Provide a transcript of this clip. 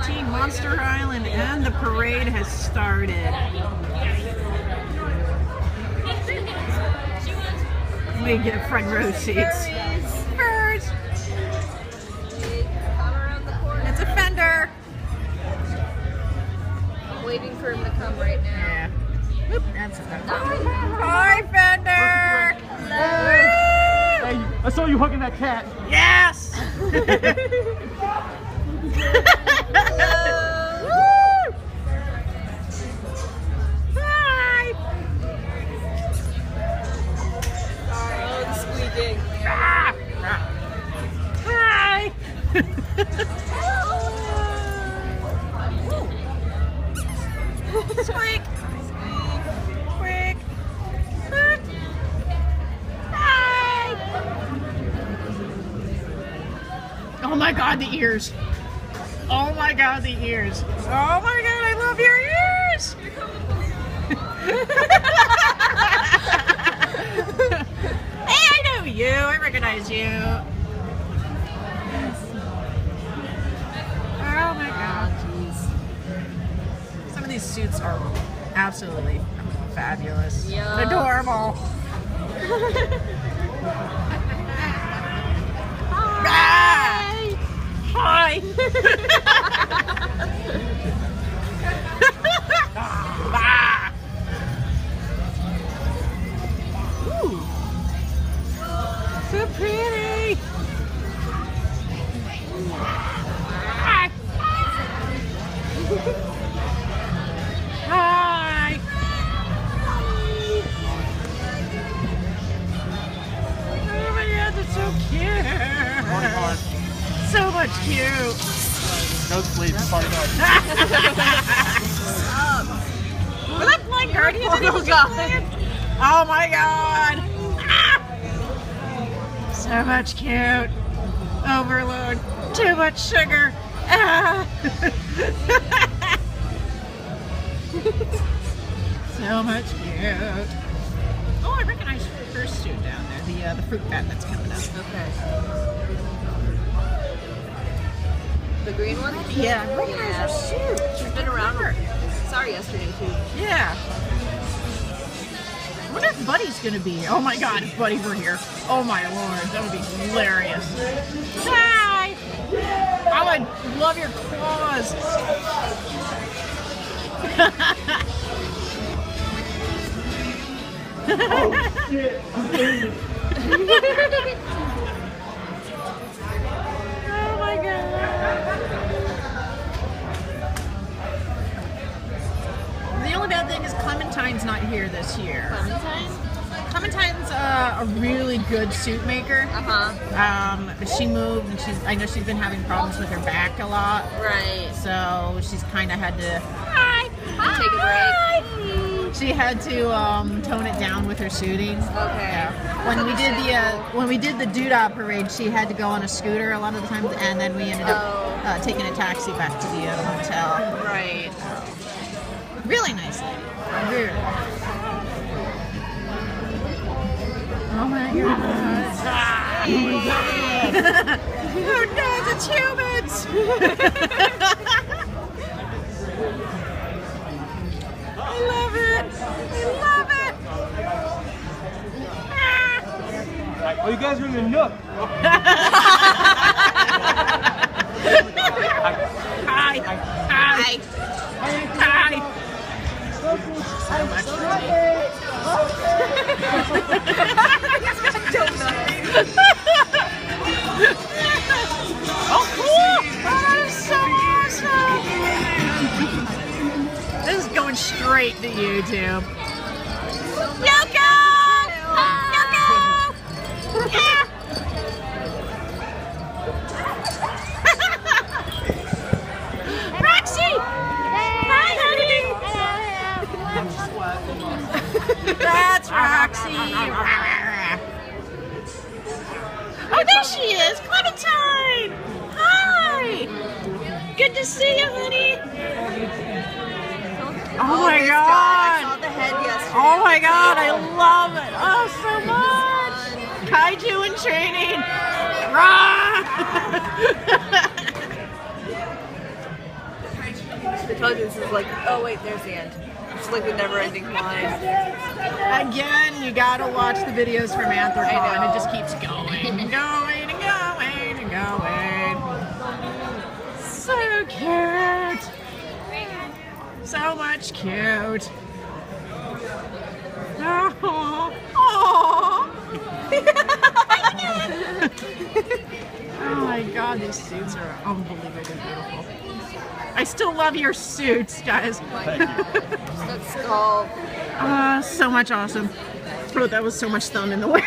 14 Monster Island, and the parade has started. We get front row seats. Furs! It's a Fender. I'm waiting for him to come right now. Yeah. Whoop, that's a Fender. Hi, Fender! Hello! Hey, I saw you hugging that cat. Yes! Hi! Oh, the squeaking. Hi! Squeak! Squeak! Hi! Oh my god, the ears! Oh my god, the ears! Oh my god, I love your ears! Hey, I know you! I recognize you! Oh my god, jeez. Some of these suits are absolutely fabulous. Yeah. Adorable. Hi! Hi! Ah. Ooh. So pretty! Hi! Hi! Oh my god, they're so cute! So much cute! No sleep, party hard. Were that blind guardians? Oh god! Oh my god! Ah! So much cute. Overload. Too much sugar. Ah! So much cute. Oh, I recognize Fursuit down there. The fruit bat that's coming up. Okay. The green one? Yeah, I recognize her suit. She's been around. Saw her yesterday too. Yeah. I wonder if Buddy's gonna be. Oh my god, if Buddy were here. Oh my lord, that would be hilarious. Hi! I would love your claws. Oh shit! Oh my god. The only bad thing is Clementine's not here this year. Clementine? Clementine's a really good suit maker. Uh-huh. She moved and I know she's been having problems with her back a lot. Right. So she's kind of had to Take a break. She had to tone it down with her suiting. Okay. Yeah. When we did the doodah parade, she had to go on a scooter a lot of the times, and then we ended up taking a taxi back to the hotel. Right. Really nice lady. Really. Oh my god. Oh no, it's humans! I love it! I love it! Ah. Oh, you guys are in the nook. Hi! Hi! Hi! So much for me. Oh, cool! Oh, that is so awesome! This is going straight to YouTube. Yoko! Yoko! Yeah! Roxy! Hi, honey! That's Roxy! Oh, there she is! Clementine! Hi! Good to see you, honey! Oh my I god! saw the head yesterday. Oh my god, I love it! Oh, so much! Kaiju in training! Rah! is like, oh wait, there's the end. It's like the never-ending line. Again, you gotta watch the videos from I Anthrocon. know. It just keeps going and going and going and going. So cute. So much cute. Oh, oh my god, these suits are unbelievably beautiful. I still love your suits, guys. That skull. So much awesome. Oh, that was so much thumb in the way.